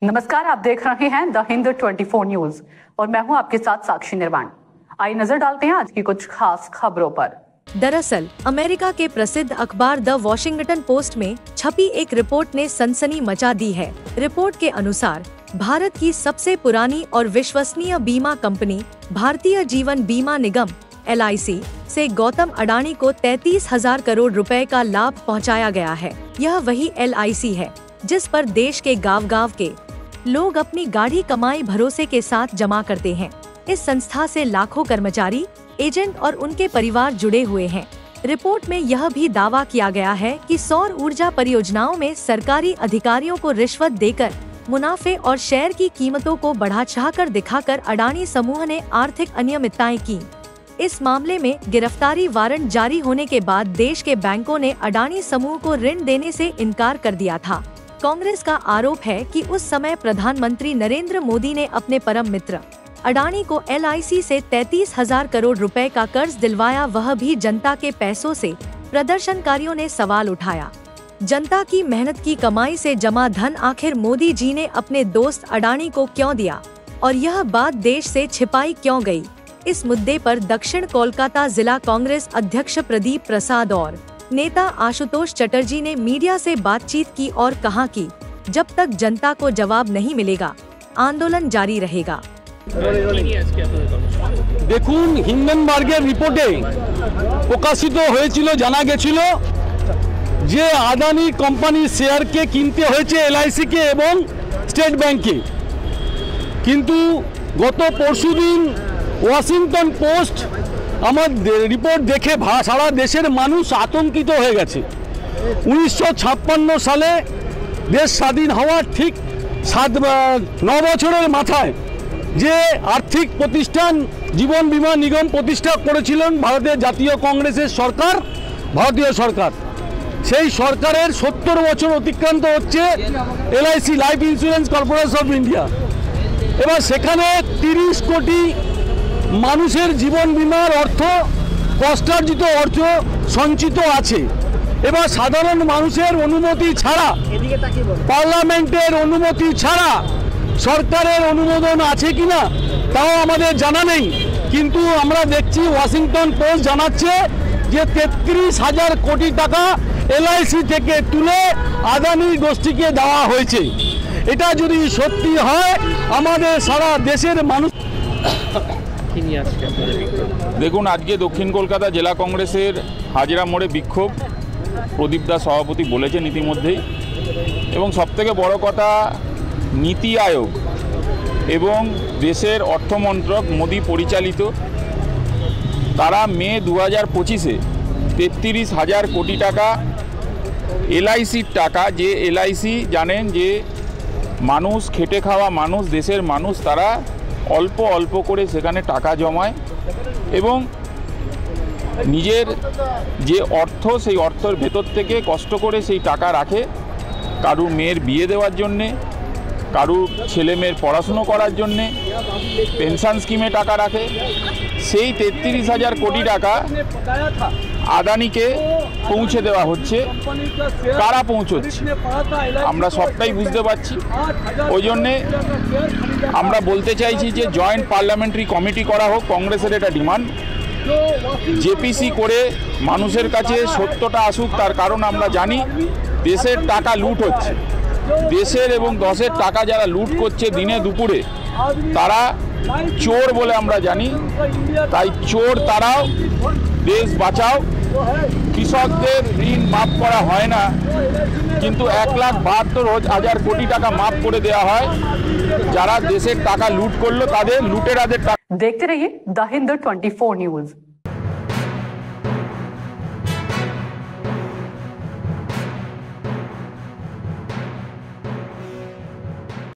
नमस्कार, आप देख रहे हैं द हिंद 24 न्यूज और मैं हूं आपके साथ साक्षी निर्वाण। आइए नजर डालते हैं आज की कुछ खास खबरों पर। दरअसल अमेरिका के प्रसिद्ध अखबार द वॉशिंगटन पोस्ट में छपी एक रिपोर्ट ने सनसनी मचा दी है। रिपोर्ट के अनुसार भारत की सबसे पुरानी और विश्वसनीय बीमा कंपनी भारतीय जीवन बीमा निगम LIC से गौतम अडानी को 33,000 करोड़ रुपए का लाभ पहुंचाया गया है। यह वही LIC है जिस पर देश के गांव-गांव के लोग अपनी गाढ़ी कमाई भरोसे के साथ जमा करते हैं। इस संस्था से लाखों कर्मचारी, एजेंट और उनके परिवार जुड़े हुए हैं। रिपोर्ट में यह भी दावा किया गया है कि सौर ऊर्जा परियोजनाओं में सरकारी अधिकारियों को रिश्वत देकर मुनाफे और शेयर की कीमतों को बढ़ा चढ़ाकर दिखाकर अडानी समूह ने आर्थिक अनियमितताएं की। इस मामले में गिरफ्तारी वारंट जारी होने के बाद देश के बैंकों ने अडानी समूह को ऋण देने से इनकार कर दिया था। कांग्रेस का आरोप है कि उस समय प्रधानमंत्री नरेंद्र मोदी ने अपने परम मित्र अडानी को LIC से 33,000 करोड़ रुपए का कर्ज दिलवाया, वह भी जनता के पैसों से। प्रदर्शनकारियों ने सवाल उठाया, जनता की मेहनत की कमाई से जमा धन आखिर मोदी जी ने अपने दोस्त अडानी को क्यों दिया और यह बात देश से छिपाई क्यों गई। इस मुद्दे पर दक्षिण कोलकाता जिला कांग्रेस अध्यक्ष प्रदीप प्रसाद और नेता आशुतोष चटर्जी ने मीडिया से बातचीत की और कहा कि जब तक जनता को जवाब नहीं मिलेगा आंदोलन जारी रहेगा। দেখুন, হিন্ডেনবার্গের রিপোর্টে প্রকাশিত হয়েছিল, জানা গেছিল যে আদানি কোম্পানির শেয়ারকে কিনতে হয়েছে LIC কে এবং স্টেট ব্যাংকে। কিন্তু গত পরশুদিন ওয়াশিংটন পোস্ট আমার রিপোর্ট দেখে সারা দেশের মানুষ আতঙ্কিত হয়ে গেছে। 1956 সালে দেশ স্বাধীন হওয়ার ঠিক 9 বছরের মাথায় যে আর্থিক প্রতিষ্ঠান জীবন বীমা নিগম প্রতিষ্ঠা করেছিলেন ভারতের জাতীয় কংগ্রেসের সরকার, ভারতীয় সরকার, সেই সরকারের 70 বছর অতিক্রান্ত হচ্ছে LIC life insurance corporation of India. এবার সেখানে 30 কোটি মানুষের জীবন বীমার অর্থ, কষ্টার্জিত অর্থ সঞ্চিত আছে। এবার সাধারণ মানুষের অনুমতি ছাড়া, পার্লামেন্টের অনুমতি ছাড়া সরকারের অনুমোদন আছে কিনা তাও আমাদের জানা নেই। কিন্তু আমরা দেখছি ওয়াশিংটন পোস্ট জানাচ্ছে যে 33,000 কোটি টাকা LIC থেকে তুলে আদানি গোষ্ঠীকে দেওয়া হয়েছে। এটা যদি সত্যি হয় আমাদের সারা দেশের মানুষ। দেখুন, আজকে দক্ষিণ কলকাতা জেলা কংগ্রেসের হাজরা মোড়ে বিক্ষোভ প্রদীপ দাস সভাপতি বলেছেন ইতিমধ্যেই। এবং সবথেকে বড় কথা, নীতি আয়োগ এবং দেশের অর্থমন্ত্রক মোদি পরিচালিত তারা মে 2025-এ 33,000 কোটি টাকা LICর টাকা, যে LIC জানেন যে মানুষ, খেটে খাওয়া মানুষ, দেশের মানুষ, তারা অল্প অল্প করে সেখানে টাকা জমায় এবং নিজের যে অর্থ, সেই অর্থের ভেতর থেকে কষ্ট করে সেই টাকা রাখে কারুর মেয়ের বিয়ে দেওয়ার জন্যে, কারুর ছেলে মেয়ের পড়াশুনো করার জন্যে, পেনশন স্কিমে টাকা রাখে। সেই 33,000 কোটি টাকা আদানিকে পৌঁছে দেওয়া হচ্ছে। কারা পৌঁছচ্ছে আমরা সবটাই বুঝতে পারছি। ওই জন্যে আমরা বলতে চাইছি যে জয়েন্ট পার্লামেন্টারি কমিটি করা হোক, কংগ্রেসের এটা ডিমান্ড। JPC করে মানুষের কাছে সত্যটা আসুক। তার কারণ আমরা জানি দেশের টাকা লুট হচ্ছে, দেশের এবং দশের টাকা যারা লুট করছে দিনে দুপুরে তারা চোর বলে আমরা জানি। তাই চোর তারাও, দেশ বাঁচাও। কৃষকদের ঋণ মাফ করা হয় না, কিন্তু 1,72,000 কোটি টাকা মাফ করে দেওয়া হয়। যারা দেশের টাকা লুট করলো তাদের লুটেরাদের টাকা। देखते रहिए द हिंद 24 न्यूज।